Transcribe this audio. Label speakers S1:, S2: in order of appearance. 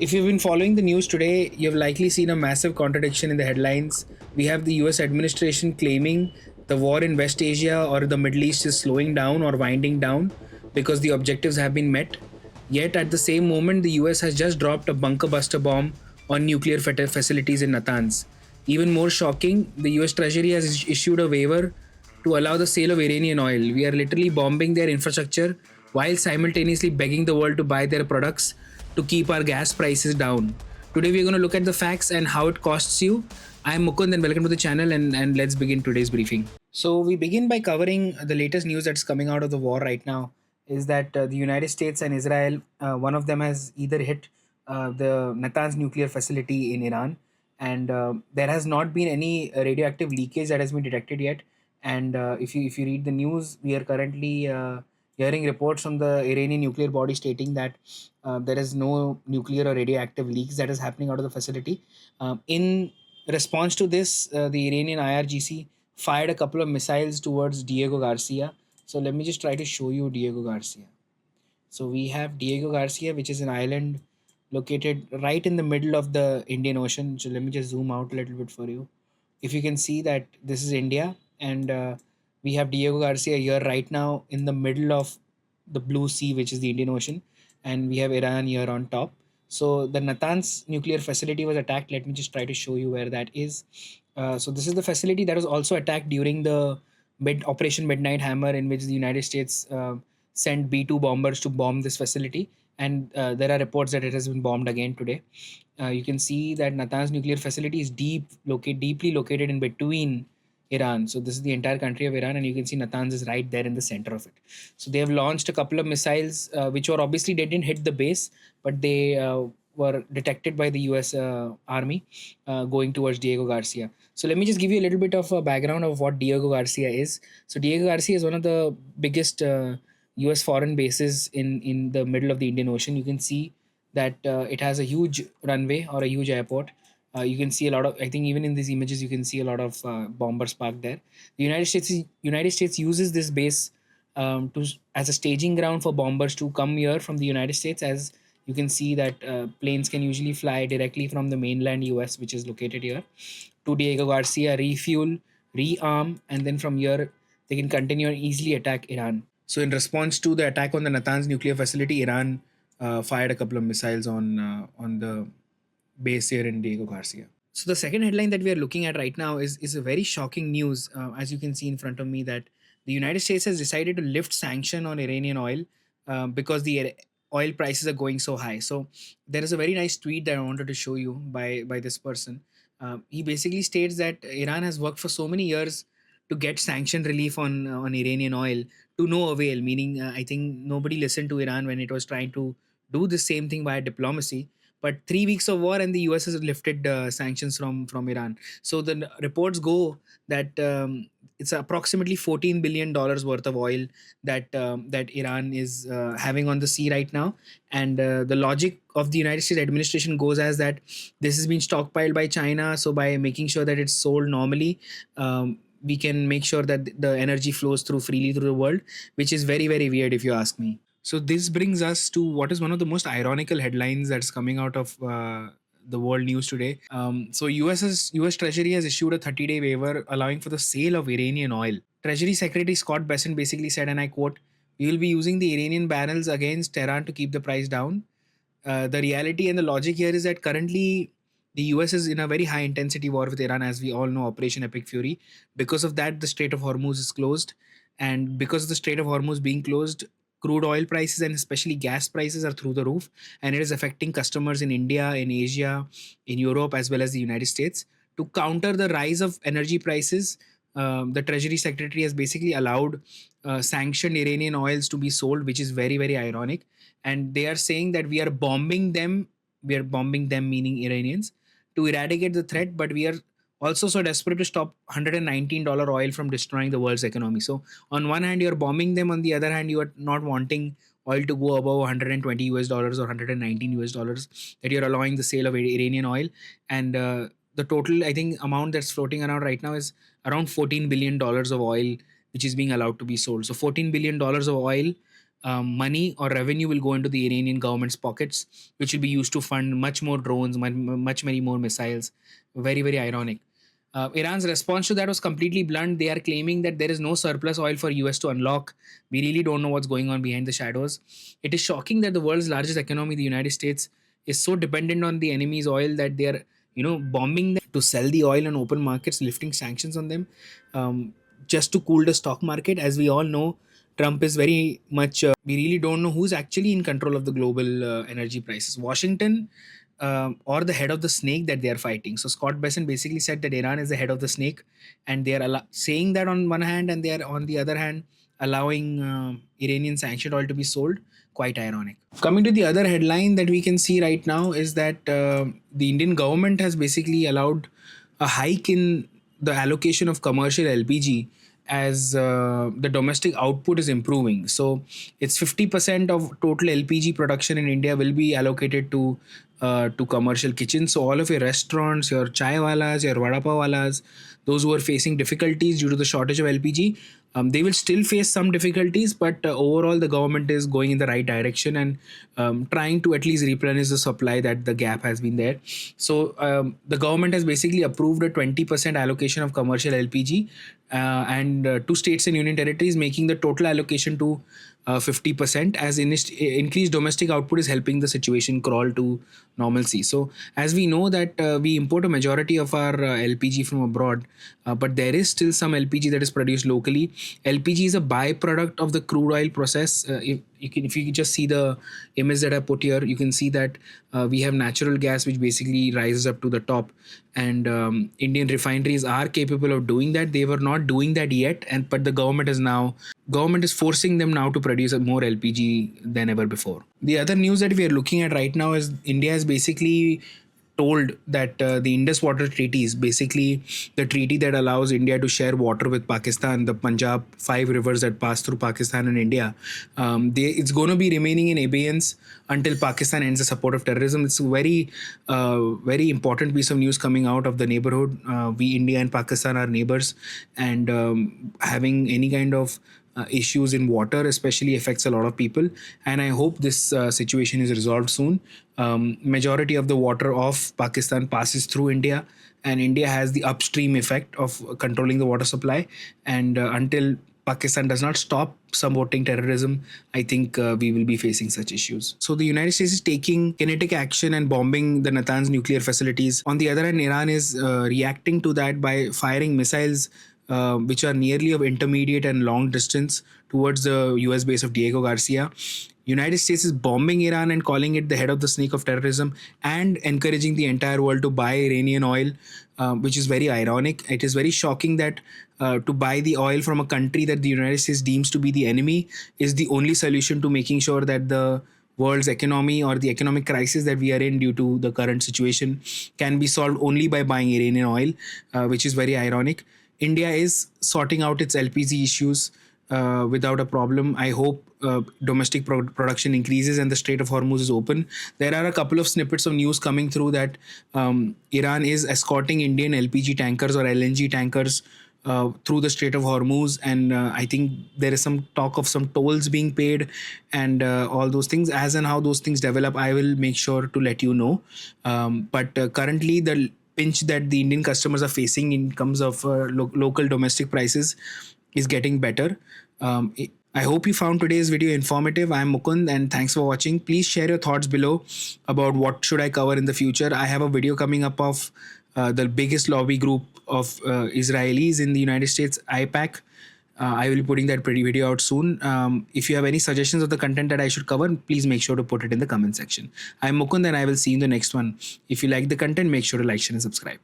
S1: If you've been following the news today, you've likely seen a massive contradiction in the headlines. We have the US administration claiming the war in West Asia or the Middle East is slowing down or winding down because the objectives have been met. Yet, at the same moment, the US has just dropped a bunker buster bomb on nuclear facilities in Natanz. Even more shocking, the US Treasury has issued a waiver to allow the sale of Iranian oil. We are literally bombing their infrastructure while simultaneously begging the world to buy their products to keep our gas prices down. Today, we're going to look at the facts and how it costs you. I'm Mukund and welcome to the channel, and let's begin today's briefing. So, we begin by covering the latest news that's coming out of the war right now. Is that the United States and Israel, one of them has either hit the Natanz nuclear facility in Iran, and there has not been any radioactive leakage that has been detected yet. And if you read the news, we are currently hearing reports from the Iranian nuclear body stating that there is no nuclear or radioactive leaks that is happening out of the facility. In response to this, the Iranian IRGC fired a couple of missiles towards Diego Garcia. So let me just try to show you Diego Garcia. So we have Diego Garcia, which is an island located right in the middle of the Indian Ocean. So let me just zoom out a little bit for you. If you can see that this is India, and we have Diego Garcia here right now in the middle of the blue sea, which is the Indian Ocean, and we have Iran here on top. So the Natanz nuclear facility was attacked. Let me just try to show you where that is. So this is the facility that was also attacked during the Operation Midnight Hammer, in which the United States sent B-2 bombers to bomb this facility. And there are reports that it has been bombed again today. You can see that Natanz nuclear facility is deeply located in between Iran. So this is the entire country of Iran, and you can see Natanz is right there in the center of it. So they have launched a couple of missiles, which were obviously they didn't hit the base, but they were detected by the US Army going towards Diego Garcia. So let me just give you a little bit of a background of what Diego Garcia is. So Diego Garcia is one of the biggest US foreign bases in the middle of the Indian Ocean. You can see that it has a huge runway or a huge airport. You can see a lot of, I think even in these images you can see a lot of bombers parked there. The United States uses this base to as a staging ground for bombers to come here from the United States. As you can see that planes can usually fly directly from the mainland US, which is located here, to Diego Garcia, refuel, rearm, and then from here they can continue and easily attack Iran. So in response to the attack on the Natanz nuclear facility, Iran fired a couple of missiles on the base here in Diego Garcia. So the second headline that we are looking at right now is a very shocking news. As you can see in front of me, that the United States has decided to lift sanction on Iranian oil because the oil prices are going so high. So there is a very nice tweet that I wanted to show you by this person. He basically states that Iran has worked for so many years to get sanction relief on Iranian oil to no avail. Meaning, I think nobody listened to Iran when it was trying to do the same thing via diplomacy. But 3 weeks of war, and the US has lifted sanctions from Iran. So the reports go that it's approximately $14 billion worth of oil that Iran is having on the sea right now. And the logic of the United States administration goes as that this has been stockpiled by China. So by making sure that it's sold normally, we can make sure that the energy flows through freely through the world, which is very, very weird if you ask me. So this brings us to what is one of the most ironical headlines that's coming out of the world news today. So US Treasury has issued a 30-day waiver allowing for the sale of Iranian oil. Treasury Secretary Scott Bessent basically said, and I quote, "We will be using the Iranian barrels against Tehran to keep the price down." The reality and the logic here is that currently the US is in a very high intensity war with Iran, as we all know, Operation Epic Fury. Because of that, the Strait of Hormuz is closed. And because of the Strait of Hormuz being closed, crude oil prices and especially gas prices are through the roof. And it is affecting customers in India, in Asia, in Europe, as well as the United States. To counter the rise of energy prices, the Treasury Secretary has basically allowed sanctioned Iranian oils to be sold, which is very, very ironic. And they are saying that we are bombing them, meaning Iranians, to eradicate the threat, but we are also so desperate to stop $119 oil from destroying the world's economy. So on one hand, you're bombing them. On the other hand, you are not wanting oil to go above 120 US dollars or 119 US dollars, that you're allowing the sale of Iranian oil. And the total, I think, amount that's floating around right now is around $14 billion of oil, which is being allowed to be sold. So $14 billion of oil money or revenue will go into the Iranian government's pockets, which will be used to fund much more drones, much many more missiles. Very, very ironic. Iran's response to that was completely blunt. They are claiming that there is no surplus oil for US to unlock. We really don't know what's going on behind the shadows. It is shocking that the world's largest economy, the United States, is so dependent on the enemy's oil that they are, bombing them to sell the oil on open markets, lifting sanctions on them, just to cool the stock market. As we all know, Trump is very much. We really don't know who's actually in control of the global energy prices. Washington or the head of the snake that they are fighting. So Scott Bessent basically said that Iran is the head of the snake, and they are saying that on one hand, and they are on the other hand allowing Iranian sanctioned oil to be sold. Quite ironic. Coming to the other headline that we can see right now is that the Indian government has basically allowed a hike in the allocation of commercial LPG as the domestic output is improving. So it's 50% of total LPG production in India will be allocated to commercial kitchens. So all of your restaurants, your chai walas, your vada pav walas, those who are facing difficulties due to the shortage of LPG, they will still face some difficulties, but overall the government is going in the right direction and trying to at least replenish the supply that the gap has been there. So the government has basically approved a 20% allocation of commercial LPG, and two states and union territories, making the total allocation to 50%, as increased domestic output is helping the situation crawl to normalcy. So as we know that we import a majority of our LPG from abroad, but there is still some LPG that is produced locally. LPG is a byproduct of the crude oil process. If you just see the image that I put here, you can see that we have natural gas which basically rises up to the top, and Indian refineries are capable of doing that. They were not doing that yet, but the government is forcing them now to produce more LPG than ever before. The other news that we are looking at right now is India is basically told that the Indus Water Treaty is basically the treaty that allows India to share water with Pakistan, the Punjab 5 rivers that pass through Pakistan and India. It's going to be remaining in abeyance until Pakistan ends the support of terrorism. It's a very important piece of news coming out of the neighborhood. We, India and Pakistan, are neighbors, and having any kind of issues in water especially affects a lot of people, and I hope this situation is resolved soon. Majority of the water of Pakistan passes through India, and India has the upstream effect of controlling the water supply, and until Pakistan does not stop supporting terrorism, I think we will be facing such issues. So the United States is taking kinetic action and bombing the Natanz nuclear facilities. On the other hand, Iran is reacting to that by firing missiles which are nearly of intermediate and long distance towards the US base of Diego Garcia. United States is bombing Iran and calling it the head of the snake of terrorism, and encouraging the entire world to buy Iranian oil, which is very ironic. It is very shocking that to buy the oil from a country that the United States deems to be the enemy is the only solution to making sure that the world's economy or the economic crisis that we are in due to the current situation can be solved only by buying Iranian oil, which is very ironic. India is sorting out its LPG issues without a problem. I hope domestic production increases and the Strait of Hormuz is open. There are a couple of snippets of news coming through that Iran is escorting Indian LPG tankers or LNG tankers through the Strait of Hormuz, and I think there is some talk of some tolls being paid and all those things. As and how those things develop, I will make sure to let you know. But currently, the pinch that the Indian customers are facing in terms of local domestic prices is getting better. I hope you found today's video informative. I'm Mukund, and thanks for watching. Please share your thoughts below about what should I cover in the future. I have a video coming up of the biggest lobby group of Israelis in the United States, IPAC. I will be putting that video out soon. If you have any suggestions of the content that I should cover, please make sure to put it in the comment section. I'm Mukund, and I will see you in the next one. If you like the content, make sure to like, share, and subscribe.